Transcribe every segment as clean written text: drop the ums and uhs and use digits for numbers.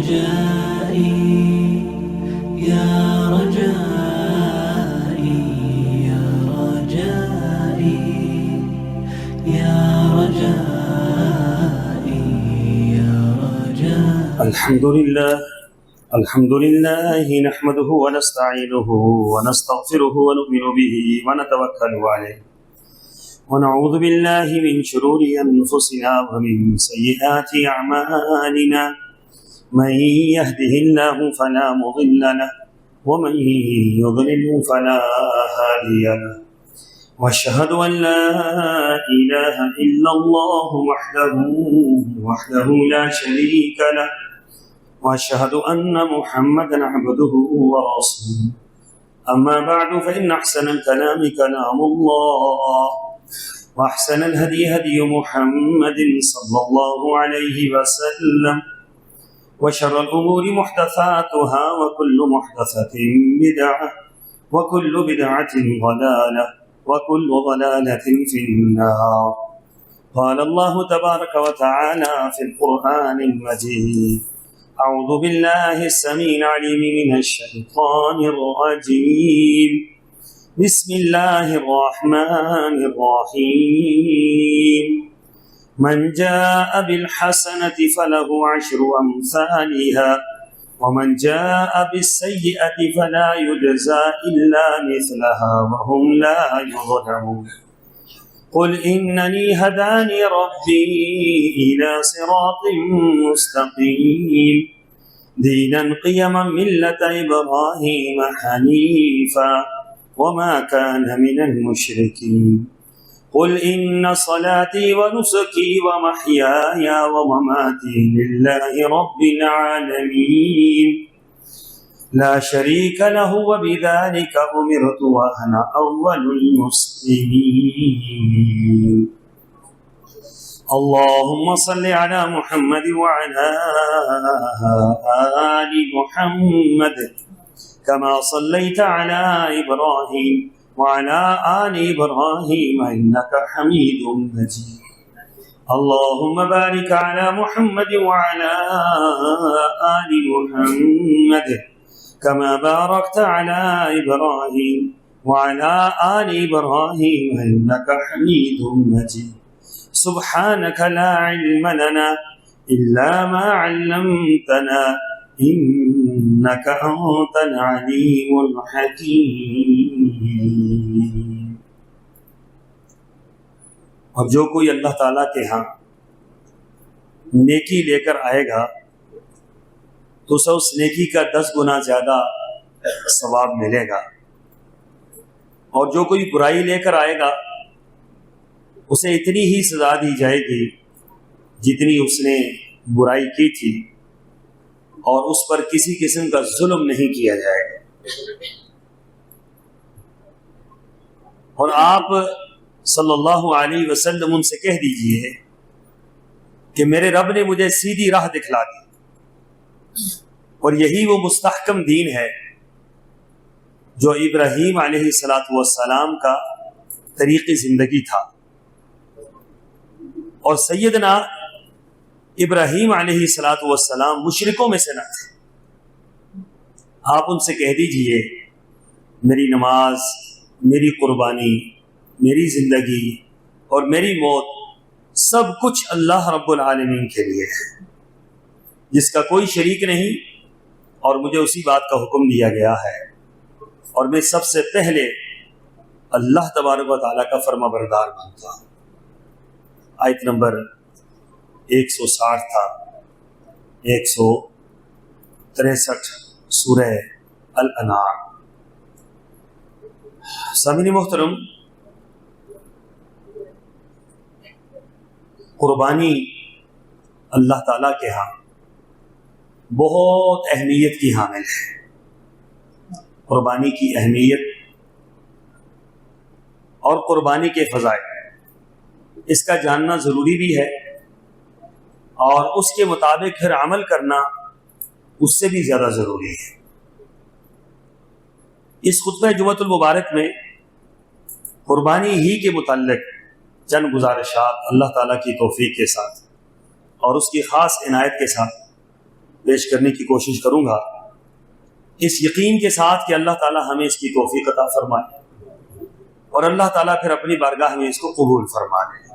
رجائي يا رجائي يا رجائي يا رجائي يا رجائي. الحمد لله نحمده ونستعينه ونستغفره ونؤمن به ونتوكل عليه ونعوذ بالله من شرور أنفسنا ومن سيئات أعمالنا. من يهده الله فلا مضل له ومن يضلل فلا هادي له. واشهد أن لا إله إلا الله وحده لا شريك له. واشهد ان محمدا عبده ورسوله. اما بعد فان احسن الكلام كلام الله واحسن الهدي هدي محمد صلى الله عليه وسلم. وشر الامور محدثاتها وكل محدثة بدعة وكل بدعة ضلالة وكل ضلالة في النار. قال الله تبارك وتعالى في القرآن المجيد: أعوذ بالله السميع العليم من الشيطان الرجيم. بسم الله الرحمن الرحيم. من جاء بالحسنة فله 10 أمثالها ومن جاء بالسيئة فلا يجزى إلا مثلها وهم لا يظلمون. قل إنني هداني ربي إلى صراط مستقيم دينا قيما ملة إبراهيم حنيفا وما كان من المشركين. قل إن صلاتي ونسكي ومحياي ومماتي لله رب العالمين لا شريك له وبذلك أمرت وأنا أول المسلمين. اللهم صل على محمد وعلى آل محمد كما صليت على إبراهيم وعلى آل إبراهيم إنك حميد مجيد. اللهم بارك على محمد وعلى آل محمد كما باركت على إبراهيم وعلى آل إبراهيم إنك حميد مجيد. سبحانك لا علم لنا إلا ما علمتنا إنك أنت العليم الحكيم. اور جو کوئی اللہ تعالیٰ کے ہاں نیکی لے کر آئے گا تو اسے اس نیکی کا 10 گنا زیادہ ثواب ملے گا، اور جو کوئی برائی لے کر آئے گا اسے اتنی ہی سزا دی جائے گی جتنی اس نے برائی کی تھی، اور اس پر کسی قسم کا ظلم نہیں کیا جائے گا. اور آپ صلی اللہ علیہ وسلم ان سے کہہ دیجئے کہ میرے رب نے مجھے سیدھی راہ دکھلا دی، اور یہی وہ مستحکم دین ہے جو ابراہیم علیہ السلام کا طریق زندگی تھا. اور سیدنا ابراہیم علیہ السلام مشرکوں میں سے نہ تھے. آپ ان سے کہہ دیجئے میری نماز، میری قربانی، میری زندگی اور میری موت سب کچھ اللہ رب العالمین کے لیے ہے، جس کا کوئی شریک نہیں، اور مجھے اسی بات کا حکم دیا گیا ہے، اور میں سب سے پہلے اللہ تبارک و تعالیٰ کا فرما بردار بنتا ہوں. آیت نمبر 160 تھا 163 سورہ الانعام. سامعین محترم، قربانی اللہ تعالیٰ کے ہاں بہت اہمیت کی حامل ہے. قربانی کی اہمیت اور قربانی کے فضائل اس کا جاننا ضروری بھی ہے، اور اس کے مطابق پھر عمل کرنا اس سے بھی زیادہ ضروری ہے. اس خطبہ جمعۃ المبارک میں قربانی ہی کے متعلق چند گزارشات اللہ تعالیٰ کی توفیق کے ساتھ اور اس کی خاص عنایت کے ساتھ پیش کرنے کی کوشش کروں گا، اس یقین کے ساتھ کہ اللہ تعالی ہمیں اس کی توفیق عطا فرمائے اور اللہ تعالیٰ پھر اپنی بارگاہ میں اس کو قبول فرما لے۔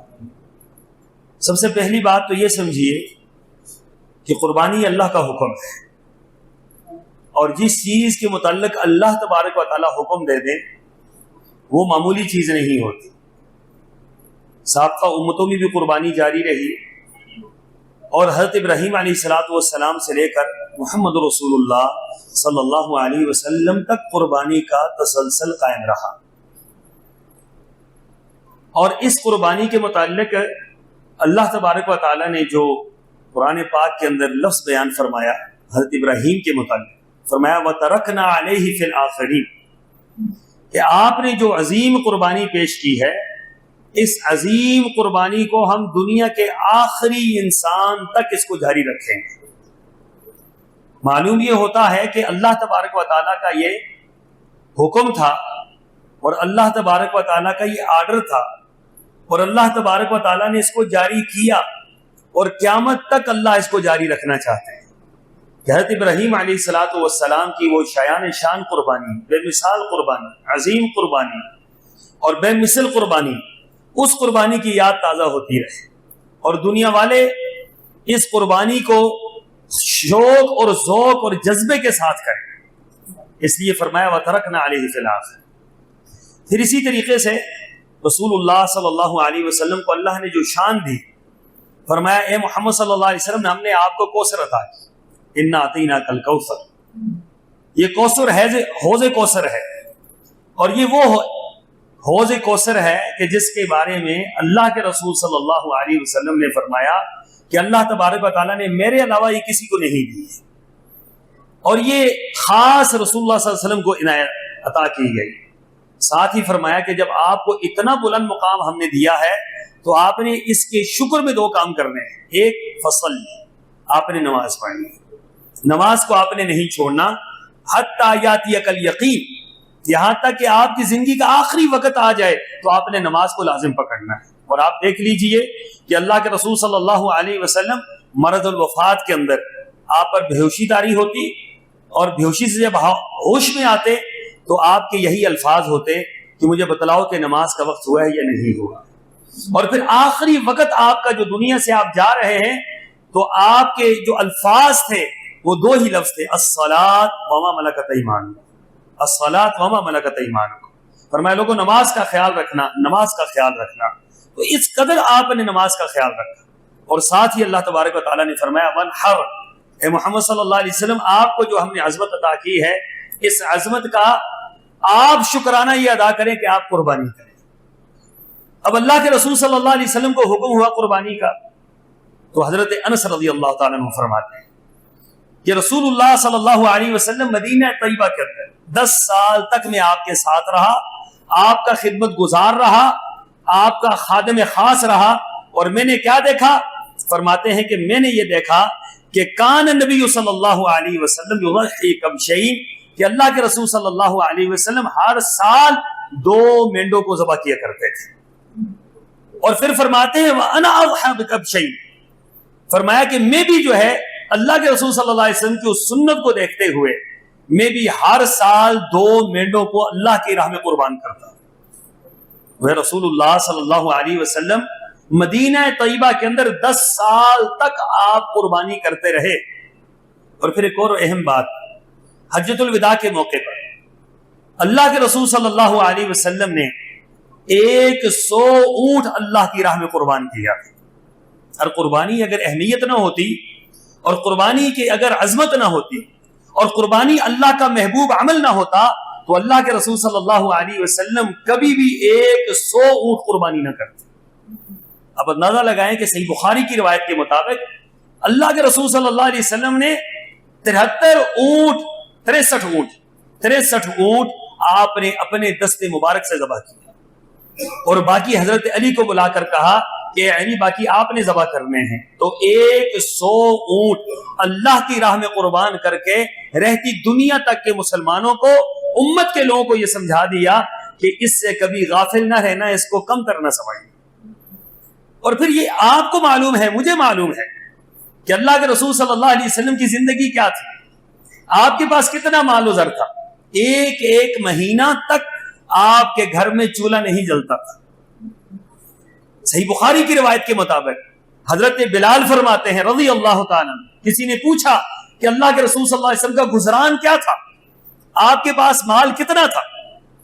سب سے پہلی بات تو یہ سمجھیے کہ قربانی اللہ کا حکم ہے، اور جس چیز کے متعلق اللہ تبارک و تعالیٰ حکم دے دیں وہ معمولی چیز نہیں ہوتی۔ سابقہ امتوں میں بھی قربانی جاری رہی، اور حضرت ابراہیم علیہ السلام سے لے کر محمد رسول اللہ صلی اللہ علیہ وسلم تک قربانی کا تسلسل قائم رہا۔ اور اس قربانی کے متعلق اللہ تبارک و تعالیٰ نے جو قرآن پاک کے اندر لفظ بیان فرمایا حضرت ابراہیم کے متعلق، فرمایا وَتَرَكْنَا عَلَيْهِ فِي الْآخِرِينَ، کہ آپ نے جو عظیم قربانی پیش کی ہے، اس عظیم قربانی کو ہم دنیا کے آخری انسان تک اس کو جاری رکھیں گے۔ معلوم یہ ہوتا ہے کہ اللہ تبارک و تعالیٰ کا یہ حکم تھا، اور اللہ تبارک و تعالیٰ کا یہ آرڈر تھا، اور اللہ تبارک و تعالیٰ نے اس کو جاری کیا، اور قیامت تک اللہ اس کو جاری رکھنا چاہتے ہیں۔ کہ حضرت ابراہیم علیہ السلام کی وہ شایان شان قربانی، بے مثال قربانی، عظیم قربانی اور بے مثل قربانی، اس قربانی کی یاد تازہ ہوتی رہے، اور دنیا والے اس قربانی کو شوق اور ذوق اور جذبے کے ساتھ کریں۔ اس لیے فرمایا وَتَرَكْنَا عَلَيْهِ فِي الْآخِرِينَ۔ پھر اسی طریقے سے رسول اللہ صلی اللہ علیہ وسلم کو اللہ نے جو شان دی، فرمایا اے محمد صلی اللہ علیہ وسلم، ہم نے آپ کو کوثر عطا کی، اِنَّا أَعْطَيْنَاكَ الْكَوْثَرَ۔ یہ کوثر ہے، حوض کوثر ہے، اور یہ وہ حوض کوثر ہے کہ جس کے بارے میں اللہ کے رسول صلی اللہ علیہ وسلم نے فرمایا کہ اللہ تبارک و تعالیٰ نے میرے علاوہ یہ کسی کو نہیں دی ہے، اور یہ خاص رسول اللہ صلی اللہ علیہ وسلم کو عنایت عطا کی گئی۔ ساتھ ہی فرمایا کہ جب آپ کو اتنا بلند مقام ہم نے دیا ہے تو آپ نے اس کے شکر میں دو کام کرنے ہیں۔ ایک فصل، آپ نے نماز پڑھنی، نماز کو آپ نے نہیں چھوڑنا، حتی یاتیک الیقین، یہاں تک کہ آپ کی زندگی کا آخری وقت آ جائے تو آپ نے نماز کو لازم پکڑنا ہے۔ اور آپ دیکھ لیجئے کہ اللہ کے رسول صلی اللہ علیہ وسلم مرض الوفات کے اندر آپ پر بےہوشی طاری ہوتی، اور بےہوشی سے جب ہوش میں آتے تو آپ کے یہی الفاظ ہوتے کہ مجھے بتلاؤ کہ نماز کا وقت ہوا ہے یا نہیں ہوا۔ اور پھر آخری وقت آپ کا جو دنیا سے آپ جا رہے ہیں تو آپ کے جو الفاظ تھے وہ دو ہی لفظ تھے، الصلاۃ وما ملکت ایمانکم، الصلاۃ وما ملکت ایمانکم۔ فرمایا لوگوں نماز کا خیال رکھنا، نماز کا خیال رکھنا۔ تو اس قدر آپ نے نماز کا خیال رکھا، اور ساتھ ہی اللہ تبارک و تعالیٰ نے فرمایا وانحر، اے محمد صلی اللہ علیہ وسلم، آپ کو جو ہم نے عظمت عطا کی ہے، اس عظمت کا آپ شکرانہ یہ ادا کریں کہ آپ قربانی کریں۔ اب اللہ کے رسول صلی اللہ علیہ وسلم کو حکم ہوا قربانی کا، تو حضرت انس رضی اللہ تعالیٰ عنہ فرماتے ہیں کہ رسول اللہ صلی اللہ علیہ وسلم مدینہ طیبہ کے اندر 10 سال تک میں آپ کے ساتھ رہا، آپ کا خدمت گزار رہا، آپ کا خادم خاص رہا، اور میں نے کیا دیکھا؟ فرماتے ہیں کہ میں نے یہ دیکھا کہ کان نبی صلی اللہ علیہ وسلم یضحی کبشین، کہ اللہ کے رسول صلی اللہ علیہ وسلم ہر سال 2 مینڈوں کو ذبح کیا کرتے تھے۔ اور پھر فرماتے ہیں وَأَنَا أَضْحَى بِكَبْشَيْنِ، فرمایا کہ میں بھی جو ہے اللہ کے رسول صلی اللہ علیہ وسلم کی اس سنت کو دیکھتے ہوئے میں بھی ہر سال 2 مینڈوں کو اللہ کی راہ میں قربان کرتا ہوں۔ وہ رسول اللہ صلی اللہ علیہ وسلم مدینہ طیبہ کے اندر 10 سال تک آپ قربانی کرتے رہے۔ اور پھر ایک اور اہم بات، حجۃ الوداع کے موقع پر اللہ کے رسول صلی اللہ علیہ وسلم نے 100 اونٹ اللہ کی راہ میں قربان کیا۔ اور قربانی اگر اہمیت نہ ہوتی، اور قربانی کی اگر عظمت نہ ہوتی، اور قربانی اللہ کا محبوب عمل نہ ہوتا تو اللہ کے رسول صلی اللہ علیہ وسلم کبھی بھی 100 اونٹ قربانی نہ کرتے۔ اب اندازہ لگائیں کہ صحیح بخاری کی روایت کے مطابق اللہ کے رسول صلی اللہ علیہ وسلم نے 63 اونٹ آپ نے اپنے دست مبارک سے ذبح کیا، اور باقی حضرت علی کو بلا کر کہا کہ علی باقی آپ نے ذبح کرنے ہیں۔ تو 100 اونٹ اللہ کی راہ میں قربان کر کے رہتی دنیا تک کے مسلمانوں کو، امت کے لوگوں کو یہ سمجھا دیا کہ اس سے کبھی غافل نہ رہنا، اس کو کم تر نہ سمجھنا۔ اور پھر یہ آپ کو معلوم ہے، مجھے معلوم ہے کہ اللہ کے رسول صلی اللہ علیہ وسلم کی زندگی کیا تھی، آپ کے پاس کتنا مال و زر تھا، ایک ایک مہینہ تک آپ کے گھر میں چولہا نہیں جلتا تھا۔ صحیح بخاری کی روایت کے مطابق حضرت بلال فرماتے ہیں رضی اللہ تعالیٰ، کسی نے پوچھا کہ اللہ کے رسول صلی اللہ علیہ وسلم کا گزران کیا تھا، آپ کے پاس مال کتنا تھا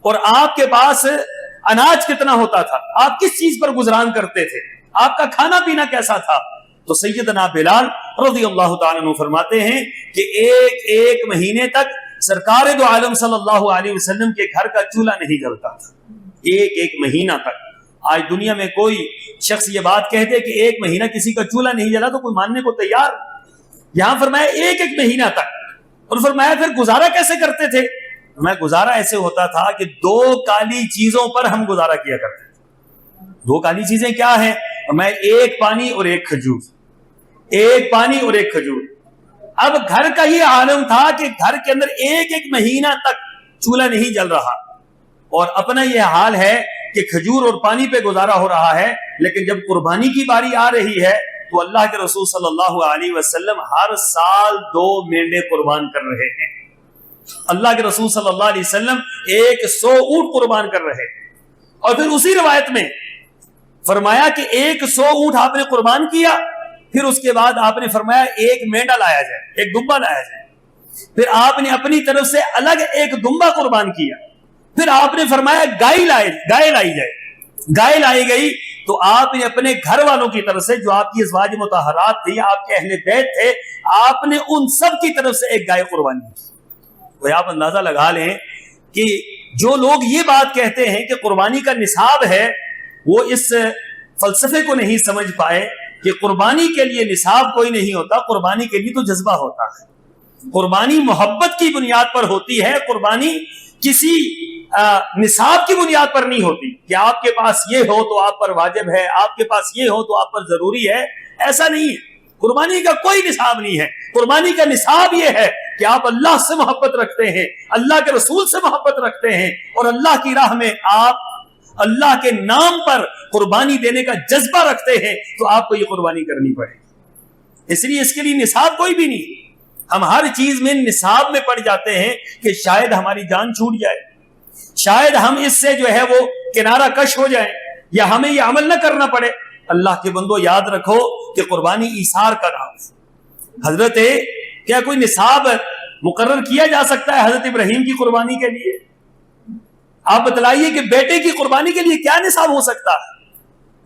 اور آپ کے پاس اناج کتنا ہوتا تھا، آپ کس چیز پر گزران کرتے تھے، آپ کا کھانا پینا کیسا تھا؟ تو سیدنا بلال رضی اللہ تعالیٰ عنہ فرماتے ہیں کہ ایک ایک مہینے تک سرکار دو عالم صلی اللہ علیہ وسلم کے گھر کا چولہا نہیں جلتا تھا، ایک ایک مہینہ تک۔ آج دنیا میں کوئی شخص یہ بات کہتے کہ ایک مہینہ کسی کا چولہا نہیں جلا تو کوئی ماننے کو تیار، یہاں فرمایا ایک ایک مہینہ تک۔ اور فرمایا پھر گزارا کیسے کرتے تھے؟ فرمایا گزارا ایسے ہوتا تھا کہ دو کالی چیزوں پر ہم گزارا کیا کرتے تھے۔ دو کالی چیزیں کیا ہیں؟ فرمایا ایک پانی اور ایک کھجور، ایک پانی اور ایک کھجور۔ اب گھر کا یہ عالم تھا کہ گھر کے اندر ایک ایک مہینہ تک چولہا نہیں جل رہا، اور اپنا یہ حال ہے کہ کھجور اور پانی پہ گزارا ہو رہا ہے، لیکن جب قربانی کی باری آ رہی ہے تو اللہ کے رسول صلی اللہ علیہ وسلم ہر سال 2 مینڈے قربان کر رہے ہیں۔ اللہ کے رسول صلی اللہ علیہ وسلم 100 اونٹ قربان کر رہے ہیں، اور پھر اسی روایت میں فرمایا کہ 100 اونٹ آپ نے قربان کیا، پھر اس کے بعد آپ نے فرمایا ایک مینڈا لایا جائے، ایک دمبا لایا جائے، پھر آپ نے اپنی طرف سے الگ ایک دمبا قربان کیا، پھر آپ نے فرمایا گائے لائی جائے، گائے لائی گئی تو آپ نے اپنے گھر والوں کی طرف سے جو آپ کی ازواج مطہرات تھی، آپ کے اہل بیت تھے، آپ نے ان سب کی طرف سے ایک گائے قربانی کی۔ تو آپ اندازہ لگا لیں کہ جو لوگ یہ بات کہتے ہیں کہ قربانی کا نصاب ہے، وہ اس فلسفے کو نہیں سمجھ پائے کہ قربانی کے لیے نصاب کوئی نہیں ہوتا، قربانی کے لیے تو جذبہ ہوتا ہے۔ قربانی محبت کی بنیاد پر ہوتی ہے، قربانی کسی نصاب کی بنیاد پر نہیں ہوتی کہ آپ کے پاس یہ ہو تو آپ پر واجب ہے، آپ کے پاس یہ ہو تو آپ پر ضروری ہے، ایسا نہیں ہے۔ قربانی کا کوئی نصاب نہیں ہے، قربانی کا نصاب یہ ہے کہ آپ اللہ سے محبت رکھتے ہیں، اللہ کے رسول سے محبت رکھتے ہیں، اور اللہ کی راہ میں آپ اللہ کے نام پر قربانی دینے کا جذبہ رکھتے ہیں، تو آپ کو یہ قربانی کرنی پڑے گی۔ اس لیے اس کے لیے نصاب کوئی بھی نہیں۔ ہم ہر چیز میں نصاب میں پڑ جاتے ہیں کہ شاید ہماری جان چھوٹ جائے، شاید ہم اس سے جو ہے وہ کنارہ کش ہو جائیں، یا ہمیں یہ عمل نہ کرنا پڑے۔ اللہ کے بندو یاد رکھو کہ قربانی ایثار کا نام ہے۔ حضرت کیا کوئی نصاب مقرر کیا جا سکتا ہے حضرت ابراہیم کی قربانی کے لیے؟ آپ بتلائیے کہ بیٹے کی قربانی کے لیے کیا نصاب ہو سکتا ہے؟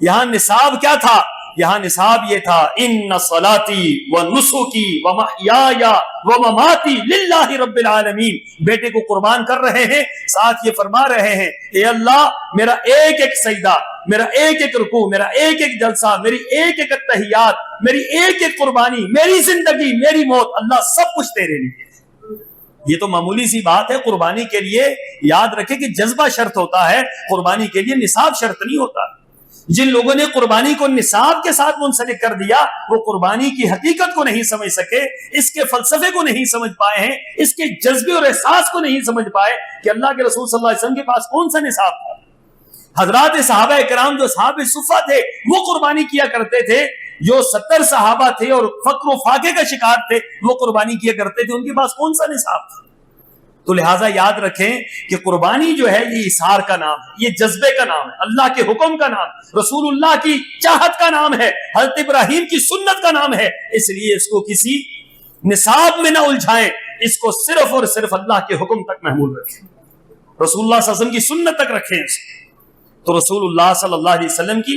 یہاں نصاب کیا تھا؟ یہاں نصاب یہ تھا ان صلاتی و نسکی و محیای و مماتی للہ رب العالمین۔ بیٹے کو قربان کر رہے ہیں، ساتھ یہ فرما رہے ہیں اے اللہ میرا ایک ایک سجدہ، میرا ایک ایک رکوع، میرا ایک ایک جلسہ، میری ایک ایک تحیات، میری ایک ایک قربانی، میری زندگی، میری موت، اللہ سب کچھ تیرے لیے۔ یہ تو معمولی سی بات ہے۔ قربانی کے لیے یاد رکھے کہ جذبہ شرط ہوتا ہے، قربانی کے لیے نصاب شرط نہیں ہوتا۔ جن لوگوں نے قربانی کو نصاب کے ساتھ منسلک کر دیا، وہ قربانی کی حقیقت کو نہیں سمجھ سکے، اس کے فلسفے کو نہیں سمجھ پائے ہیں، اس کے جذبے اور احساس کو نہیں سمجھ پائے کہ اللہ کے رسول صلی اللہ علیہ وسلم کے پاس کون سا نصاب تھا۔ حضرات صحابہ کرام جو صحابہ صفہ تھے وہ قربانی کیا کرتے تھے، جو 70 صحابہ تھے اور فقر و فاقے کا شکار تھے وہ قربانی کیا کرتے تھے، ان کے پاس کون سا نصاب تھا؟ تو لہٰذا یاد رکھیں کہ قربانی جو ہے یہ اثار کا نام ہے، یہ جذبے کا نام ہے، اللہ کے حکم کا نام، رسول اللہ کی چاہت کا نام ہے، حضرت ابراہیم کی سنت کا نام ہے۔ اس لیے اس کو کسی نصاب میں نہ الجھائیں، اس کو صرف اور صرف اللہ کے حکم تک محمول رکھیں، رسول اللہ صلی اللہ علیہ وسلم کی سنت تک رکھیں اس کو۔ تو رسول اللہ صلی اللہ علیہ وسلم کی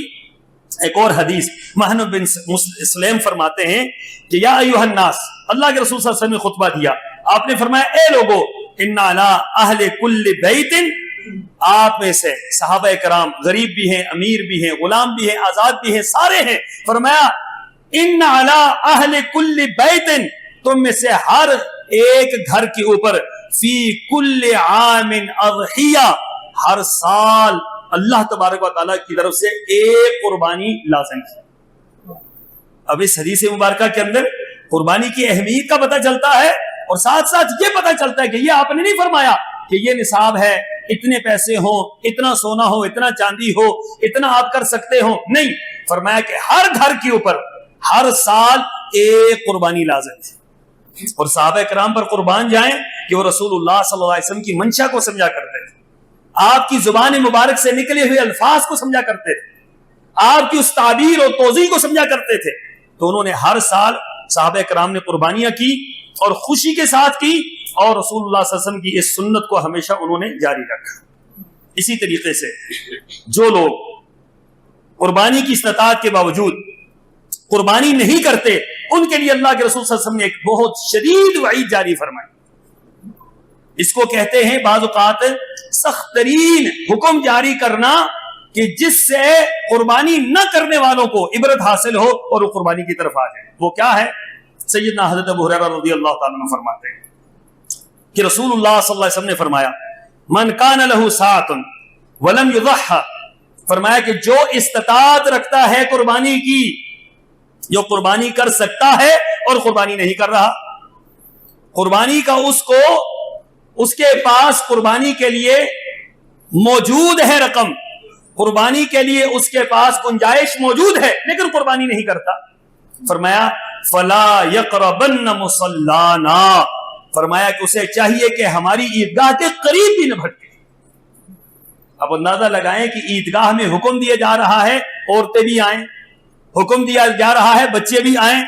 ایک اور حدیث محنب بن سلیم فرماتے ہیں کہ یا ایھا الناس، اللہ کے رسول صلی اللہ علیہ وسلم نے خطبہ دیا، آپ نے فرمایا اے لوگو ان علی اہل کل بیت، آپ میں سے صحابہ کرام غریب بھی ہیں، امیر بھی ہیں، غلام بھی ہیں، آزاد بھی ہیں، سارے ہیں، فرمایا ان علی اہل کل بیت، تم میں سے ہر ایک گھر کے اوپر فی کل عام اضحیہ، ہر سال اللہ تبارک و تعالیٰ کی طرف سے ایک قربانی لازم ہے۔ اب اس حدیث مبارکہ کے اندر قربانی کی اہمیت کا پتہ چلتا ہے، اور ساتھ ساتھ یہ پتہ چلتا ہے کہ یہ آپ نے نہیں فرمایا کہ یہ نصاب ہے، اتنے پیسے ہوں، اتنا سونا ہو، اتنا چاندی ہو، اتنا آپ کر سکتے ہو، نہیں، فرمایا کہ ہر گھر کے اوپر ہر سال ایک قربانی لازم تھی، اور صحابہ کرام پر قربان جائیں کہ وہ رسول اللہ صلی اللہ علیہ وسلم کی منشا کو سمجھا کرتے تھے، آپ کی زبان مبارک سے نکلے ہوئے الفاظ کو سمجھا کرتے تھے، آپ کی اس تعبیر اور توضیح کو سمجھا کرتے تھے. تو انہوں نے ہر سال صحابہ کرام نے قربانیاں کی اور خوشی کے ساتھ کی، اور رسول اللہ صلی اللہ علیہ وسلم کی اس سنت کو ہمیشہ انہوں نے جاری رکھا. اسی طریقے سے جو لوگ قربانی کی استطاعت کے باوجود قربانی نہیں کرتے، ان کے لیے اللہ کے رسول صلی اللہ علیہ وسلم نے ایک بہت شدید وعید جاری فرمائی. اس کو کہتے ہیں بعض اوقات سخت ترین حکم جاری کرنا، کہ جس سے قربانی نہ کرنے والوں کو عبرت حاصل ہو اور وہ قربانی کی طرف آ جائے. وہ کیا ہے؟ سیدنا حضرت ابو ہریرہ رضی اللہ تعالیٰ عنہ فرماتے ہیں کہ رسول اللہ صلی اللہ علیہ وسلم نے فرمایا من کان لہ ساعۃ ولم یضحی، فرمایا کہ جو استطاعت رکھتا ہے قربانی کی، جو قربانی کر سکتا ہے اور قربانی نہیں کر رہا، قربانی کا اس کے پاس قربانی کے لیے موجود ہے رقم، قربانی کے لیے اس کے پاس گنجائش موجود ہے، لیکن قربانی نہیں کرتا، فرمایا فلا یقربن مصلانا، فرمایا کہ اسے چاہیے کہ ہماری عیدگاہ کے قریب بھی نہ بھٹکے. اب اندازہ لگائیں کہ عیدگاہ میں حکم دیا جا رہا ہے عورتیں بھی آئیں، حکم دیا جا رہا ہے بچے بھی آئیں،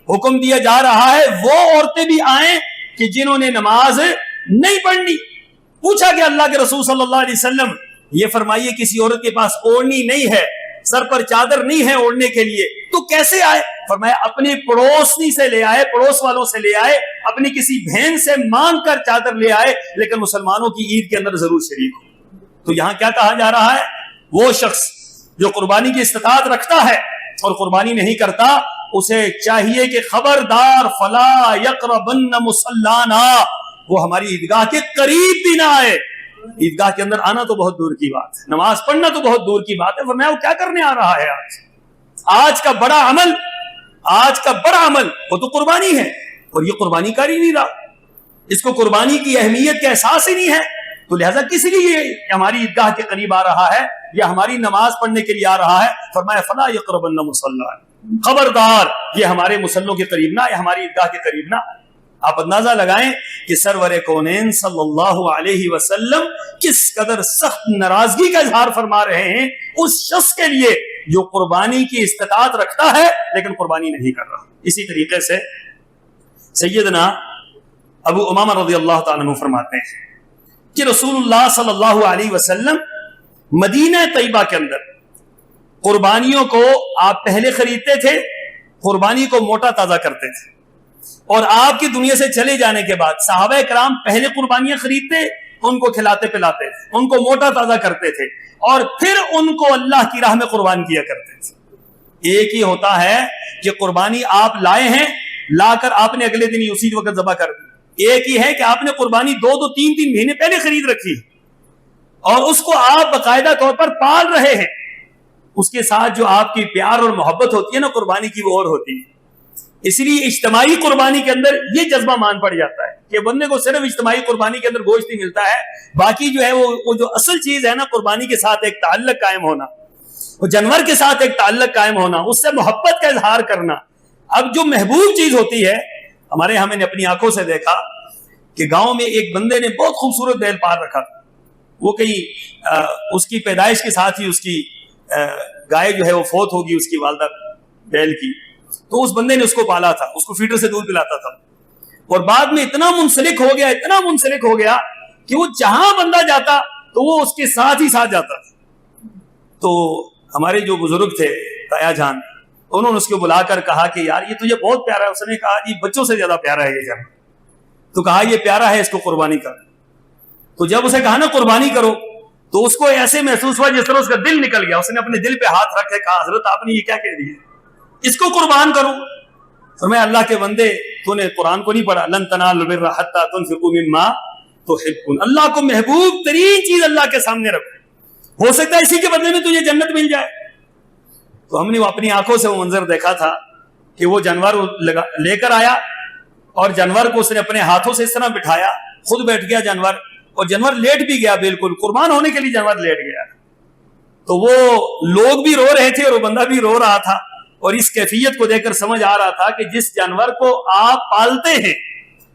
حکم دیا جا رہا ہے وہ عورتیں بھی آئیں کہ جنہوں نے نماز نہیں پڑھنی. پوچھا کہ اللہ کے رسول صلی اللہ علیہ وسلم یہ فرمائیے کسی عورت کے پاس اوڑھنی نہیں ہے، سر پر چادر نہیں ہے اوڑھنے کے لیے، تو کیسے آئے؟ فرمایا اپنے پڑوسنی سے لے آئے، پڑوس والوں سے لے آئے، اپنی کسی بہن سے مانگ کر چادر لے آئے، لیکن مسلمانوں کی عید کے اندر ضرور شریک ہو. تو یہاں کیا کہا جا رہا ہے؟ وہ شخص جو قربانی کی استطاعت رکھتا ہے اور قربانی نہیں کرتا، اسے چاہیے کہ خبردار فلا یقربن مصلانا، وہ ہماری عیدگاہ کے قریب بھی نہ آئے. عیدگاہ کے اندر آنا تو بہت دور کی بات ہے، نماز پڑھنا تو بہت دور کی بات ہے، فرمایا وہ کیا کرنے آ رہا ہے؟ آج کا بڑا عمل وہ تو قربانی ہے، اور یہ قربانی کر ہی نہیں رہا، اس کو قربانی کی اہمیت کا احساس ہی نہیں ہے. تو لہذا کس لیے ہماری عیدگاہ کے قریب آ رہا ہے یا ہماری نماز پڑھنے کے لیے آ رہا ہے؟ فرمایا فلا یقربن مصلانا، خبردار یہ ہمارے مصلوں کے قریب نہ، یا ہماری عیدگاہ کے قریب نہ. آپ اندازہ لگائیں کہ سرور کونین صلی اللہ علیہ وسلم کس قدر سخت ناراضگی کا اظہار فرما رہے ہیں اس شخص کے لیے جو قربانی کی استطاعت رکھتا ہے لیکن قربانی نہیں کر رہا. اسی طریقے سے سیدنا ابو امامہ رضی اللہ تعالیٰ عنہ فرماتے ہیں کہ رسول اللہ صلی اللہ علیہ وسلم مدینہ طیبہ کے اندر قربانیوں کو آپ پہلے خریدتے تھے، قربانی کو موٹا تازہ کرتے تھے، اور آپ کی دنیا سے چلے جانے کے بعد صحابہ کرام پہلے قربانیاں خریدتے، ان کو کھلاتے پلاتے تھے، ان کو موٹا تازہ کرتے تھے، اور پھر ان کو اللہ کی راہ میں قربان کیا کرتے تھے. ایک ہی ہوتا ہے کہ قربانی آپ لائے ہیں، لا کر آپ نے اگلے دن ہی اسی وقت ذبح کر دی. ایک ہی ہے کہ آپ نے قربانی 2 3 مہینے پہلے خرید رکھی اور اس کو آپ باقاعدہ طور پر پال رہے ہیں. اس کے ساتھ جو آپ کی پیار اور محبت ہوتی ہے نا قربانی کی، وہ اور ہوتی ہے. اس لیے اجتماعی قربانی کے اندر یہ جذبہ مان پڑ جاتا ہے کہ بندے کو صرف اجتماعی قربانی کے اندر گوشت ہی ملتا ہے، باقی جو ہے وہ جو اصل چیز ہے نا قربانی کے ساتھ ایک تعلق قائم ہونا، وہ جانور کے ساتھ ایک تعلق قائم ہونا، اس سے محبت کا اظہار کرنا. اب جو محبوب چیز ہوتی ہے، ہمارے ہم نے اپنی آنکھوں سے دیکھا کہ گاؤں میں ایک بندے نے بہت خوبصورت بیل پال رکھا تھا. وہ کہیں اس کی پیدائش کے ساتھ ہی اس کی گائے جو ہے وہ فوت ہوگی، اس کی والدہ بیل کی، تو اس بندے نے اس کو پالا تھا، اس کو فیڈر سے دودھ پلاتا تھا، اور بعد میں اتنا منسلک ہو گیا کہ وہ جہاں بندہ جاتا تو وہ اس کے ساتھ ہی ساتھ جاتا تھا. تو ہمارے جو بزرگ تھے تایا جان، انہوں نے اس کو بلا کر کہا کہ یار یہ تجھے بہت پیارا ہے. اس نے کہا جی بچوں سے زیادہ پیارا ہے یہ جانور. تو کہا یہ پیارا ہے، اس کو قربانی کر. تو جب اسے کہا نا قربانی کرو تو اس کو ایسے محسوس ہوا جس طرح اس کا دل نکل گیا. اس نے اپنے دل پہ ہاتھ رکھ کے کہا حضرت آپ نے یہ کیا کہہ دیا، اس کو قربان کروں. فرمایا اللہ کے بندے تو نے قرآن کو نہیں پڑھا، لن تنالوا البر حتى تنفقوا مما تحبون. اللہ کو محبوب ترین چیز اللہ کے سامنے رکھو، ہو سکتا ہے اسی کے بدلے میں تجھے جنت مل جائے. تو ہم نے اپنی آنکھوں سے وہ منظر دیکھا تھا کہ وہ جانور لے کر آیا اور جانور کو اس نے اپنے ہاتھوں سے اس طرح بٹھایا، خود بیٹھ گیا جانور، اور جانور لیٹ بھی گیا، بالکل قربان ہونے کے لیے جانور لیٹ گیا. تو وہ لوگ بھی رو رہے تھے اور وہ بندہ بھی رو رہا تھا، اور اس کیفیت کو دیکھ کر سمجھ آ رہا تھا کہ جس جانور کو آپ پالتے ہیں،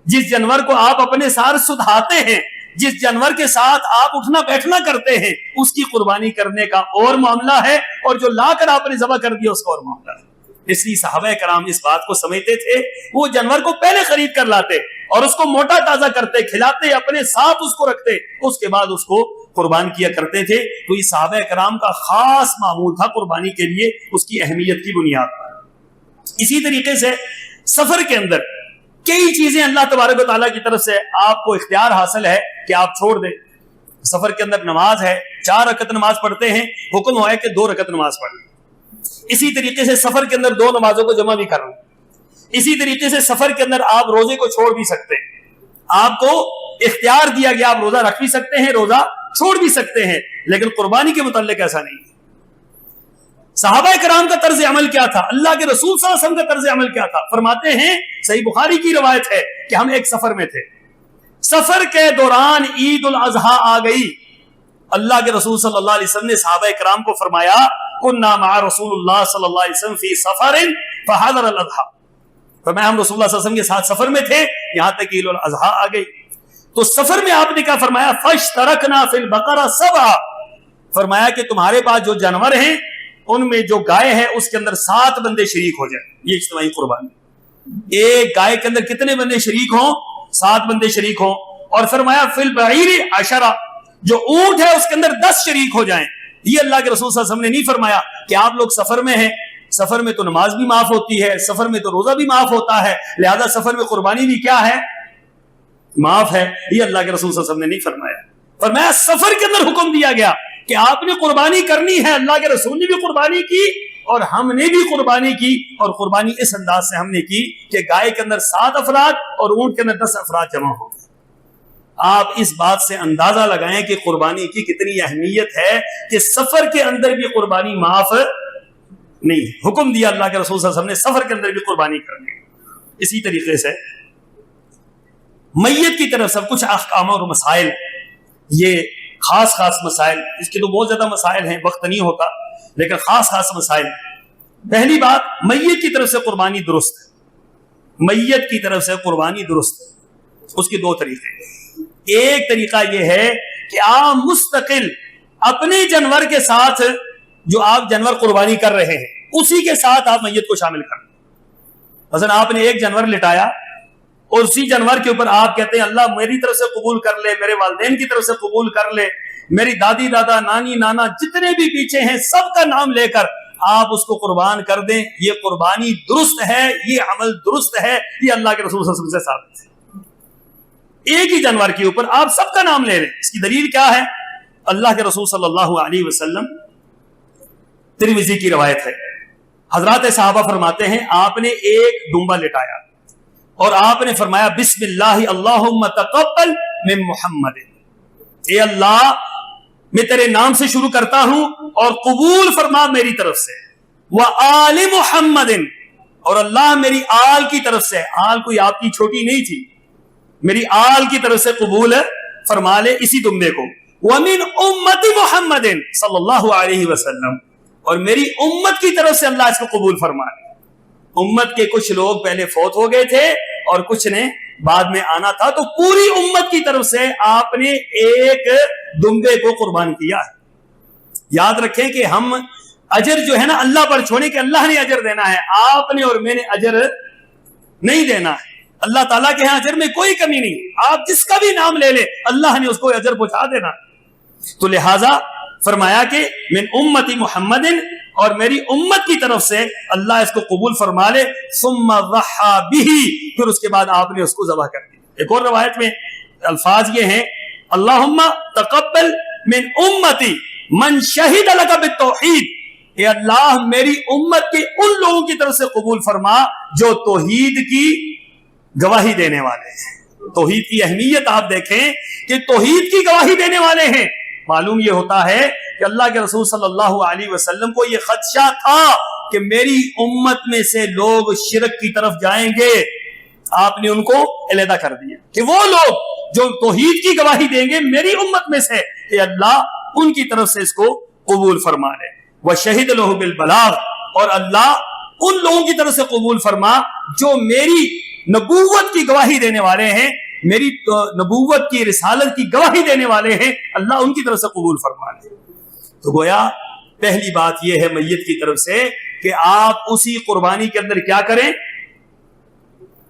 جس جانور کو آپ اپنے ساتھ سدھاتے ہیں، جس جانور کے ساتھ آپ اٹھنا بیٹھنا کرتے ہیں، اس کی قربانی کرنے کا اور معاملہ ہے، اور جو لا کر آپ نے ذبح کر دیا اس کا اور معاملہ ہے۔ اس لیے صحابہ کرام اس بات کو سمجھتے تھے، وہ جانور کو پہلے خرید کر لاتے اور اس کو موٹا تازہ کرتے، کھلاتے، اپنے ساتھ اس کو رکھتے، اس کے بعد اس کو قربان کیا کرتے تھے۔ تو یہ صحابہ کرام کا خاص معمول تھا قربانی کے لیے، اس کی اہمیت کی بنیاد پر۔ اسی طریقے سے سفر کے اندر کئی چیزیں اللہ تبارک و تعالیٰ کی طرف سے آپ کو اختیار حاصل ہے کہ آپ چھوڑ دیں۔ سفر کے اندر نماز ہے، 4 رکعت نماز پڑھتے ہیں، حکم ہوا ہے کہ 2 رکعت نماز پڑھیں۔ اسی طریقے سے سفر کے اندر 2 نمازوں کو جمع بھی کرنا۔ اسی طریقے سے سفر کے اندر آپ روزے کو چھوڑ بھی سکتے ہیں، آپ کو اختیار دیا گیا، آپ روزہ رکھ بھی سکتے ہیں، روزہ چھوڑ بھی سکتے ہیں، لیکن قربانی کے متعلق ایسا نہیں ہے۔ صحابہ کرام کا طرز عمل کیا تھا، اللہ کے رسول صلی اللہ علیہ وسلم کا طرز عمل کیا تھا؟ فرماتے ہیں، صحیح بخاری کی روایت ہے کہ ہم ایک سفر میں تھے، سفر کے دوران عید الاضحیٰ آ گئی۔ اللہ کے رسول صلی اللہ علیہ وسلم نے صحابہ کرام کو فرمایا، کنا مع رسول اللہ صلی اللہ علیہ وسلم فی سفر فحضر الاضحیٰ، فرمایا ہم رسول اللہ صلی اللہ علیہ وسلم کے ساتھ سفر میں تھے، یہاں تک عید الاضحیٰ آ گئی۔ تو سفر میں آپ نے کیا فرمایا؟ فاشترکنا فی البقرہ 7، فرمایا کہ تمہارے پاس جو جانور ہیں ان میں جو گائے ہے اس کے اندر 7 بندے شریک ہو جائیں، یہ اجتماعی قربانی۔ ایک گائے کے اندر کتنے بندے شریک ہوں؟ 7 بندے شریک ہوں۔ اور فرمایا فی البعیر 10، جو اونٹ ہے اس کے اندر 10 شریک ہو جائیں۔ یہ اللہ کے رسول صلی اللہ علیہ وسلم نے نہیں فرمایا کہ آپ لوگ سفر میں ہیں، سفر میں تو نماز بھی معاف ہوتی ہے، سفر میں تو روزہ بھی معاف ہوتا ہے، لہذا سفر میں قربانی بھی کیا ہے؟ معاف ہے۔ یہ اللہ کے رسول صلی اللہ علیہ وسلم نے نہیں فرمایا۔ فرمایا سفر کے اندر حکم دیا گیا کہ آپ نے قربانی کرنی ہے، اللہ کے رسول نے بھی قربانی کی اور ہم نے بھی قربانی کی، اور قربانی اس انداز سے ہم نے کی کہ گائے کے اندر 7 افراد اور اونٹ کے اندر 10 افراد جمع ہو گئے۔ آپ اس بات سے اندازہ لگائیں کہ قربانی کی کتنی اہمیت ہے کہ سفر کے اندر بھی قربانی معاف نہیں، حکم دیا اللہ کے رسول صلی اللہ علیہ وسلم نے سفر کے اندر بھی قربانی کرنی۔ اسی طریقے سے میت کی طرف سب کچھ احکام اور مسائل، یہ خاص مسائل، اس کے تو بہت زیادہ مسائل ہیں، وقت نہیں ہوتا، لیکن خاص مسائل۔ پہلی بات، میت کی طرف سے قربانی درست ہے، میت کی طرف سے قربانی درست ہے۔ اس کے 2 طریقے، ایک طریقہ یہ ہے کہ آپ مستقل اپنے جانور کے ساتھ جو آپ جانور قربانی کر رہے ہیں اسی کے ساتھ آپ میت کو شامل کر لیں۔ مثلا آپ نے ایک جانور لٹایا اور اسی جانور کے اوپر آپ کہتے ہیں اللہ میری طرف سے قبول کر لے، میرے والدین کی طرف سے قبول کر لے، میری دادی دادا نانی نانا جتنے بھی پیچھے ہیں سب کا نام لے کر آپ اس کو قربان کر دیں، یہ قربانی درست ہے، یہ عمل درست ہے، یہ اللہ کے رسول صلی اللہ علیہ وسلم سے ثابت ہے۔ ایک ہی جانور کے اوپر آپ سب کا نام لے لیں، اس کی دلیل کیا ہے؟ اللہ کے رسول صلی اللہ علیہ وسلم، ترمذی کی روایت ہے، حضرات صحابہ فرماتے ہیں آپ نے ایک دمبا لٹایا اور آپ نے فرمایا بسم اللہ اللہم تقبل من محمد، اے اللہ میں تیرے نام سے شروع کرتا ہوں اور قبول فرما میری طرف سے، وآل محمد، اور اللہ میری آل کی طرف سے، آل کوئی آپ کی چھوٹی نہیں تھی، میری آل کی طرف سے قبول فرما لے اسی دمبے کو، ومن امت محمد صلی اللہ علیہ وسلم، اور میری امت کی طرف سے اللہ اس کو قبول فرما لے۔ امت کے کچھ لوگ پہلے فوت ہو گئے تھے اور کچھ نے بعد میں آنا تھا، تو پوری امت کی طرف سے آپ نے ایک دمبے کو قربان کیا ہے۔ یاد رکھیں کہ ہم اجر جو ہے نا اللہ پر چھوڑیں کہ اللہ نے اجر دینا ہے، آپ نے اور میں نے اجر نہیں دینا ہے۔ اللہ تعالیٰ کے ہاں اجر میں کوئی کمی نہیں، آپ جس کا بھی نام لے لیں اللہ نے اس کو اجر پہنچا دینا۔ تو لہٰذا فرمایا کہ من امتی محمد، اور میری امت کی طرف سے اللہ اس کو قبول فرما لے، ثم ضحى به، پھر اس کے بعد آپ نے اس کو ذبح کر دیا۔ ایک اور روایت میں الفاظ یہ ہیں اللہم تقبل من امتی من شہد لک بالتوحید، اے اللہ میری امت کے ان لوگوں کی طرف سے قبول فرما جو توحید کی گواہی دینے والے ہیں۔ توحید کی اہمیت آپ دیکھیں کہ توحید کی گواہی دینے والے ہیں۔ معلوم یہ ہوتا ہے کہ اللہ کے رسول صلی اللہ علیہ وسلم کو یہ خدشہ تھا کہ میری امت میں سے لوگ شرک کی طرف جائیں گے، آپ نے ان کو علیحدہ کر دیا کہ وہ لوگ جو توحید کی گواہی دیں گے میری امت میں سے، کہ اللہ ان کی طرف سے اس کو قبول فرما لے۔ وَشَهِدَ لَهُ بِالْبَلَاغِ، اور اللہ ان لوگوں کی طرف سے قبول فرما جو میری نبوت کی گواہی دینے والے ہیں، میری نبوت کی رسالت کی گواہی دینے والے ہیں، اللہ ان کی طرف سے قبول فرما لے۔ تو گویا پہلی بات یہ ہے میت کی طرف سے کہ آپ اسی قربانی کے اندر کیا کریں،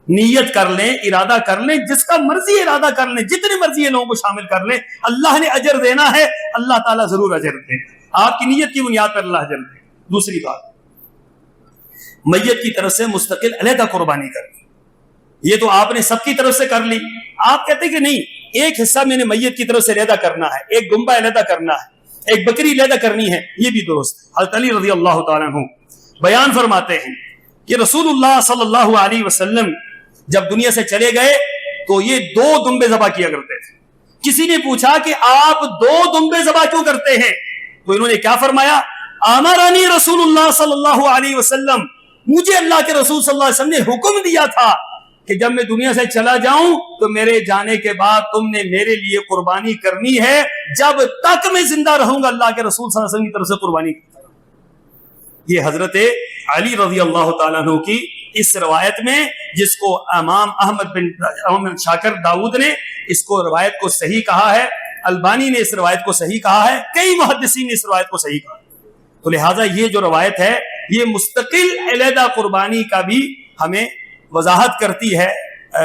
نیت کر لیں، ارادہ کر لیں، جس کا مرضی ارادہ کر لیں، جتنے مرضی یہ لوگوں کو شامل کر لیں، اللہ نے اجر دینا ہے، اللہ تعالیٰ ضرور اجر دے، آپ کی نیت کی بنیاد پر اللہ اجر دے۔ دوسری بات، میت کی طرف سے مستقل علیحدہ قربانی کرنی، یہ تو آپ نے سب کی طرف سے کر لی، آپ کہتے ہیں کہ نہیں ایک حصہ میں نے میت کی طرف سے علیحدہ کرنا ہے، ایک دمبا علیحدہ کرنا ہے، ایک بکری علیحدہ کرنی ہے، یہ بھی درست ہے۔ حضرت علی رضی اللہ تعالیٰ عنہ بیان فرماتے ہیں کہ رسول اللہ صلی اللہ علیہ وسلم جب دنیا سے چلے گئے تو یہ 2 دمبے ذبح کیا کرتے تھے۔ کسی نے پوچھا کہ آپ 2 دمبے ذبح کیوں کرتے ہیں؟ تو انہوں نے کیا فرمایا، امرنی رسول اللہ صلی اللہ علیہ وسلم، مجھے اللہ کے رسول صلی اللہ علیہ وسلم نے حکم دیا تھا کہ جب میں دنیا سے چلا جاؤں تو میرے جانے کے بعد تم نے میرے لیے قربانی کرنی ہے، جب تک میں زندہ رہوں گا اللہ کے رسول صلی اللہ علیہ وسلم کی طرف سے قربانی کرتا ہوں۔ یہ حضرت علی رضی اللہ تعالیٰ عنہ کی اس روایت میں، جس کو امام احمد شاکر داؤد نے اس کو روایت کو صحیح کہا ہے، البانی نے اس روایت کو صحیح کہا ہے، کئی محدثین نے اس روایت کو صحیح کہا، تو لہٰذا یہ جو روایت ہے یہ مستقل علیحدہ قربانی کا بھی ہمیں وضاحت کرتی ہے،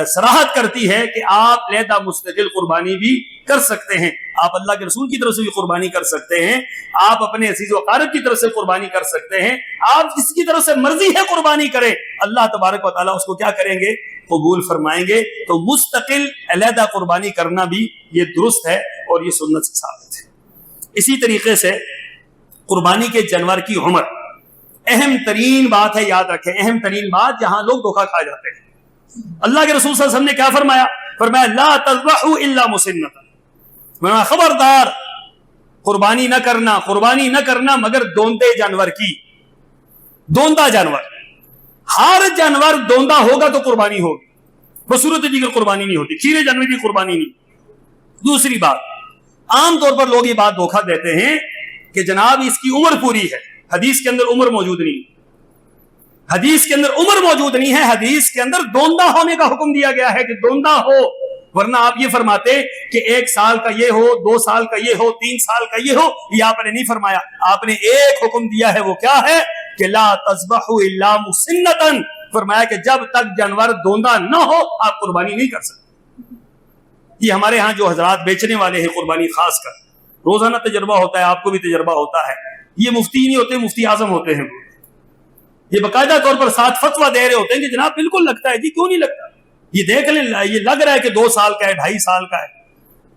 صراحت کرتی ہے کہ آپ علیحدہ مستقل قربانی بھی کر سکتے ہیں، آپ اللہ کے رسول کی طرف سے بھی قربانی کر سکتے ہیں، آپ اپنے عزیز و اقارب کی طرف سے قربانی کر سکتے ہیں، آپ جس کی طرف سے مرضی ہے قربانی کریں، اللہ تبارک و تعالیٰ اس کو کیا کریں گے، قبول فرمائیں گے۔ تو مستقل علیحدہ قربانی کرنا بھی یہ درست ہے اور یہ سنت سے ثابت ہے۔ اسی طریقے سے قربانی کے جانور کی عمر اہم ترین بات ہے، یاد رکھیں، اہم ترین بات جہاں لوگ دھوکہ کھا جاتے ہیں۔ اللہ کے رسول صلی اللہ علیہ وسلم نے کیا فرمایا؟ فرمایا لا تذبحوا الا مسنۃ، فرمایا خبردار قربانی نہ کرنا مگر دوندے جانور کی، دوندا جانور، ہر جانور دوندا ہوگا تو قربانی ہوگی، بصورت دیگر قربانی نہیں ہوتی، کھیرے جانور کی قربانی نہیں۔ دوسری بات، عام طور پر لوگ یہ بات دھوکہ دیتے ہیں کہ جناب اس کی عمر پوری ہے، حدیث کے اندر عمر موجود نہیں، حدیث کے اندر عمر موجود نہیں ہے، حدیث کے اندر دوندا ہونے کا حکم دیا گیا ہے کہ دوندا ہو، ورنہ آپ یہ فرماتے کہ 1 سال کا یہ ہو، 2 سال کا یہ ہو، 3 سال کا یہ ہو، یہ آپ نے نہیں فرمایا، آپ نے ایک حکم دیا ہے، وہ کیا ہے کہ لا تذبحوا الا مسنۃ، فرمایا کہ جب تک جانور دوندا نہ ہو آپ قربانی نہیں کر سکتے۔ یہ ہمارے ہاں جو حضرات بیچنے والے ہیں قربانی، خاص کر روزانہ تجربہ ہوتا ہے، آپ کو بھی تجربہ ہوتا ہے، یہ مفتی نہیں ہوتے، مفتی اعظم ہوتے ہیں، یہ باقاعدہ طور پر ساتھ فتویٰ دے رہے ہوتے ہیں کہ جناب بالکل لگتا ہے، جی کیوں نہیں لگتا، یہ دیکھ لیں، یہ لگ رہا ہے کہ 2 سال کا ہے، 2.5 سال کا ہے۔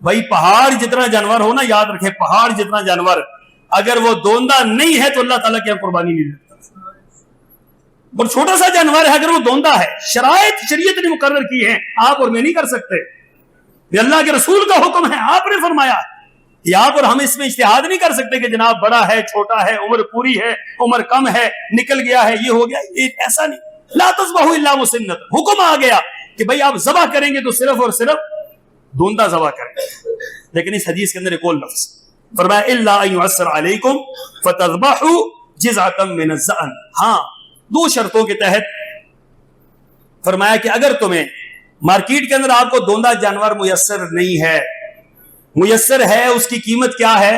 بھائی پہاڑ جتنا جانور ہونا، یاد رکھیں پہاڑ جتنا جانور اگر وہ دوندا نہیں ہے تو اللہ تعالیٰ کی قربانی نہیں دیتا، اور چھوٹا سا جانور ہے اگر وہ دوندا ہے، شرائط شریعت نے مقرر کی ہیں، آپ اور میں نہیں کر سکتے، یہ اللہ کے رسول کا حکم ہے، آپ نے فرمایا، یہاں پر ہم اس میں اجتہاد نہیں کر سکتے کہ جناب بڑا ہے، چھوٹا ہے، عمر پوری ہے، عمر کم ہے، نکل گیا ہے، یہ ہو گیا، یہ ایسا نہیں۔ لا تذبحوا الا مسنۃ، حکم آ گیا کہ بھئی آپ ذبح کریں گے تو صرف اور صرف دوندا ذبح کریں، لیکن اس حدیث کے اندر ایک اور لفظ فرمایا الا ان يعسر علیکم فتذبحوا جزعۃ من الضأن، ہاں 2 شرطوں کے تحت فرمایا کہ اگر تمہیں مارکیٹ کے اندر آپ کو دوندا جانور میسر نہیں ہے، میسر ہے، اس کی قیمت کیا ہے،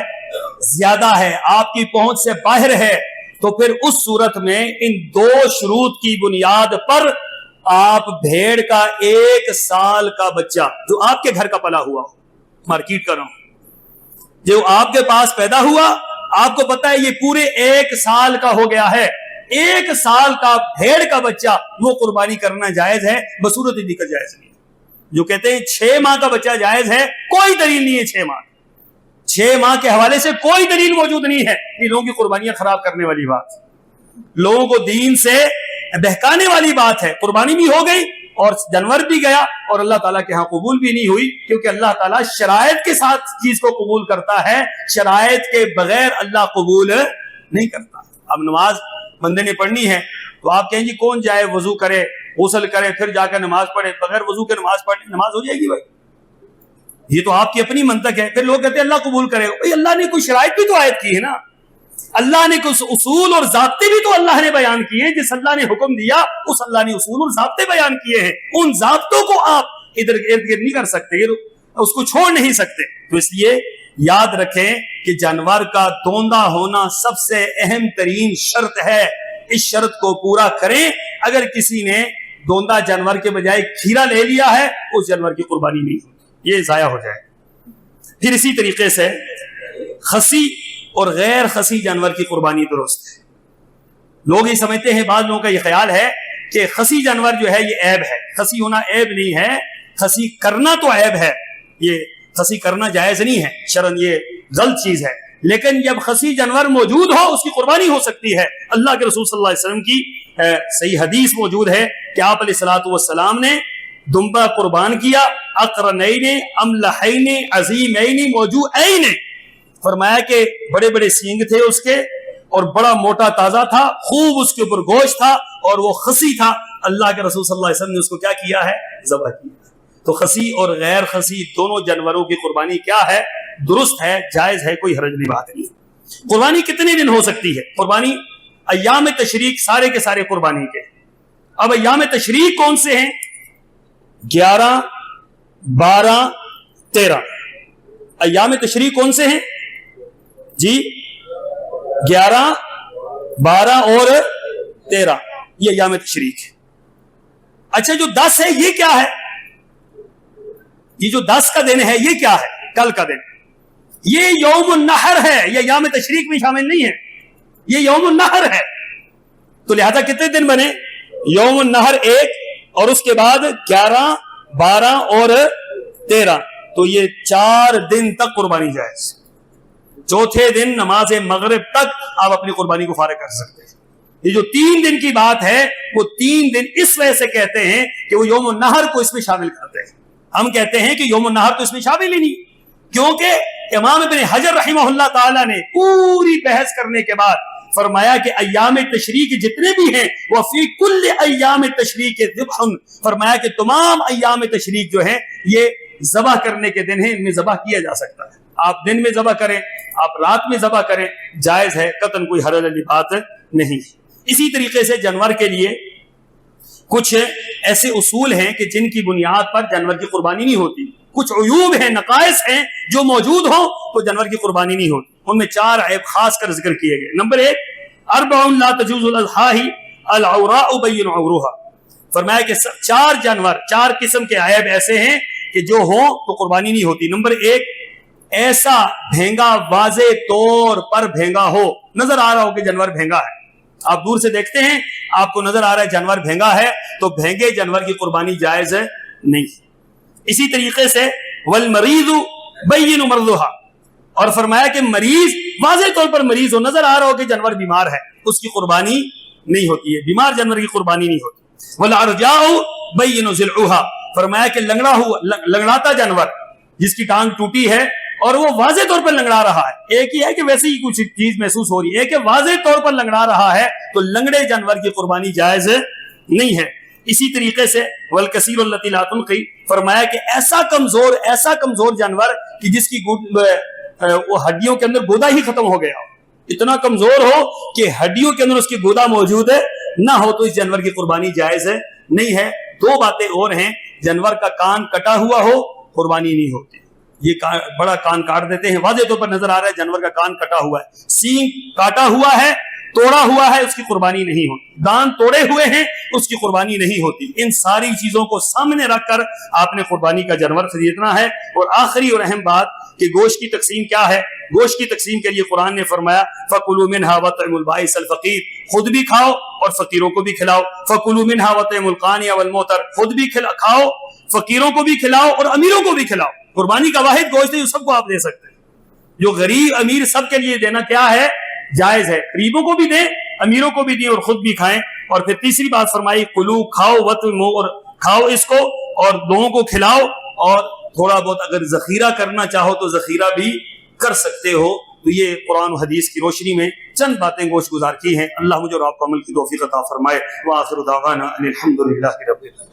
زیادہ ہے، آپ کی پہنچ سے باہر ہے، تو پھر اس صورت میں ان 2 شروط کی بنیاد پر آپ بھیڑ کا 1 سال کا بچہ جو آپ کے گھر کا پلا ہوا ہو، مارکیٹ کا نہ ہو، جو آپ کے پاس پیدا ہوا، آپ کو پتا ہے یہ پورے 1 سال کا ہو گیا ہے، 1 سال کا بھیڑ کا بچہ وہ قربانی کرنا جائز ہے، بصورت دیگر جائز نہیں۔ جو کہتے ہیں 6 ماہ کا بچہ جائز ہے، کوئی دلیل نہیں ہے 6 ماہ کے حوالے سے کوئی دلیل موجود نہیں ہے، یہ لوگوں کی قربانیاں خراب کرنے والی بات، لوگوں کو دین سے بہکانے والی بات ہے۔ قربانی بھی ہو گئی اور جانور بھی گیا اور اللہ تعالیٰ کے ہاں قبول بھی نہیں ہوئی، کیونکہ اللہ تعالیٰ شرائط کے ساتھ چیز کو قبول کرتا ہے، شرائط کے بغیر اللہ قبول نہیں کرتا۔ اب نماز بندے نے پڑھنی ہے تو آپ کہیں جی کون جائے وضو کرے، غسل کرے، پھر جا کر نماز پڑھے، بغیر وضو کے نماز پڑھے نماز ہو جائے گی؟ بھائی یہ تو آپ کی اپنی منطق ہے۔ پھر لوگ کہتے ہیں اللہ قبول کرے، بھائی اللہ نے کوئی شرائط بھی تو عائد کی ہے نا، اللہ نے کچھ اصول اور ضابطے بھی تو اللہ نے بیان کیے ہیں. جس اللہ نے حکم دیا اس اللہ نے اصول اور ضابطے بیان کیے ہیں. ان ضابطوں کو آپ ادھر ارد گرد نہیں کر سکتے, اس کو چھوڑ نہیں سکتے. تو اس لیے یاد رکھیں کہ جانور کا دوندا ہونا سب سے اہم ترین شرط ہے. اس شرط کو پورا کریں. اگر کسی نے دوندا جانور کے بجائے کھیرا لے لیا ہے, اس جانور کی قربانی نہیں ہوتی, یہ ضائع ہو جائے. پھر اسی طریقے سے خصی اور غیر خصی جانور کی قربانی درست ہے. لوگ یہ سمجھتے ہیں, بعض لوگوں کا یہ خیال ہے کہ خصی جانور جو ہے یہ عیب ہے. خصی ہونا عیب نہیں ہے, خصی کرنا تو عیب ہے. یہ خصی کرنا جائز نہیں ہے شرعاً, یہ غلط چیز ہے. لیکن جب خصی جانور موجود ہو اس کی قربانی ہو سکتی ہے. اللہ کے رسول صلی اللہ علیہ وسلم کی صحیح حدیث موجود ہے کہ آپ علیہ الصلوۃ والسلام نے دمبا قربان کیا, اقرنین املحین عظیمین موجوعین. فرمایا کہ بڑے بڑے سینگ تھے اس کے, اور بڑا موٹا تازہ تھا, خوب اس کے اوپر گوشت تھا, اور وہ خصی تھا. اللہ کے رسول صلی اللہ علیہ وسلم نے اس کو کیا کیا ہے, ذبح کیا. تو خصی اور غیر خصی دونوں جانوروں کی قربانی کیا ہے, درست ہے, جائز ہے, کوئی حرج نہیں بات نہیں. قربانی کتنے دن ہو سکتی ہے؟ قربانی ایام تشریق سارے کے سارے قربانی کے. اب ایام تشریق کون سے ہیں؟ 11 12 13. ایام تشریق کون سے ہیں جی؟ 11 12 اور 13, یہ ایام تشریق ہے. اچھا جو 10 ہے یہ کیا ہے؟ یہ جو 10 کا دن ہے یہ کیا ہے؟ کل کا دن, یہ یوم النحر ہے, یہ ایام تشریق میں شامل نہیں ہے, یہ یوم النحر ہے. تو لہذا کتنے دن بنے؟ یوم النحر 1, اور اس کے بعد 11 12 اور 13. تو یہ 4 دن تک قربانی جائز. چوتھے دن نماز مغرب تک آپ اپنی قربانی کو فارغ کر سکتے ہیں. یہ جو 3 دن کی بات ہے وہ 3 دن اس وجہ سے کہتے ہیں کہ وہ یوم النحر کو اس میں شامل کرتے ہیں. ہم کہتے ہیں کہ یوم النحر تو اس میں شامل ہی نہیں, کیونکہ امام ابن حجر رحمہ اللہ تعالی نے پوری بحث کرنے کے بعد فرمایا کہ ایام تشریق جتنے بھی ہیں وہ فی کل ایام تشریق ذبح, فرمایا کہ تمام ایام تشریق جو ہیں یہ ذبح کرنے کے دن ہیں, ان میں ذبح کیا جا سکتا ہے. آپ دن میں ذبح کریں, آپ رات میں ذبح کریں, جائز ہے, قطعاً کوئی حرج والی بات نہیں. اسی طریقے سے جانور کے لیے کچھ ایسے اصول ہیں کہ جن کی بنیاد پر جانور کی قربانی نہیں ہوتی. کچھ عیوب ہیں, نقائص ہیں جو موجود ہوں تو جانور کی قربانی نہیں ہوتی. ان میں 4 عیب خاص کر ذکر کیے گئے. نمبر 1, 4 لا تجوز الاضحى العوراء بين عورها. فرمایا کہ 4 جانور, 4 قسم کے عیب ایسے ہیں کہ جو ہوں تو قربانی نہیں ہوتی. نمبر 1, ایسا بھینگا واضح طور پر بھینگا ہو, نظر آ رہا ہو کہ جانور بھینگا ہے, آپ دور سے دیکھتے ہیں آپ کو نظر آ رہا ہے جانور بھینگا ہے, تو بھینگے جانور کی قربانی جائز نہیں. اسی طریقے سے والمریض بین مرضها, اور فرمایا کہ مریض واضح طور پر مریض ہو, نظر آ رہا ہو کہ جانور بیمار ہے, اس کی قربانی نہیں ہوتی ہے, بیمار جانور کی قربانی نہیں ہوتی. والعرجاء بین ضلعها, فرمایا کہ لنگڑاتا جانور جس کی ٹانگ ٹوٹی ہے اور وہ واضح طور پر لنگڑا رہا ہے, ایک ہی ہے کہ ویسے ہی کچھ چیز محسوس ہو رہی ہے, ایک کہ واضح طور پر لنگڑا رہا ہے, تو لنگڑے جانور کی قربانی جائز نہیں ہے. اسی طریقے سے والکثیر التی لا تنقی, فرمایا کہ ایسا کمزور جانور کہ جس کی وہ ہڈیوں کے اندر گودا ہی ختم ہو گیا, اتنا کمزور ہو کہ ہڈیوں کے اندر اس کی گودا موجود نہ ہو, تو اس جانور کی قربانی جائز نہیں ہے. 2 باتیں اور ہیں, جانور کا کان کٹا ہوا ہو قربانی نہیں ہوتی, یہ بڑا کان کاٹ دیتے ہیں, واضح طور پر نظر آ رہا ہے جانور کا کان کٹا ہوا ہے, سینگ کاٹا ہوا ہے, توڑا ہوا ہے, اس کی قربانی نہیں ہوتی. دان توڑے ہوئے ہیں, اس کی قربانی نہیں ہوتی. ان ساری چیزوں کو سامنے رکھ کر آپ نے قربانی کا جانور خریدنا ہے. اور آخری اور اہم بات کہ گوشت کی تقسیم کیا ہے. گوشت کی تقسیم کے لیے قرآن نے فرمایا فَكُلُوا مِنْهَا وَاطْعِمُوا الْبَائِسَ الْفَقِيرَ, خود بھی کھاؤ اور فقیروں کو بھی کھلاؤ. فَكُلُوا مِنْهَا وَاطْعِمُوا الْقَانِعَ وَالْمُعْتَرَ, خود بھی کھاؤ, فقیروں کو بھی کھلاؤ اور امیروں کو بھی کھلاؤ. قربانی کا واحد گوشت ہے جو سب کو آپ دے سکتے ہیں, جو غریب امیر سب کے لیے دینا کیا ہے, جائز ہے. غریبوں کو بھی دیں, امیروں کو بھی دیں اور خود بھی کھائیں. اور پھر تیسری بات فرمائی کلو, کھاؤ, وطعموا, اور کھاؤ اس کو اور لوگوں کو کھلاؤ, اور تھوڑا بہت اگر ذخیرہ کرنا چاہو تو ذخیرہ بھی کر سکتے ہو. تو یہ قرآن و حدیث کی روشنی میں چند باتیں گوش گزار کی ہیں. اللہ مجھے اور آپ کو عمل کی توفیق عطا فرمائے. وآخر دعوانا ان الحمد للہ رب العالمین.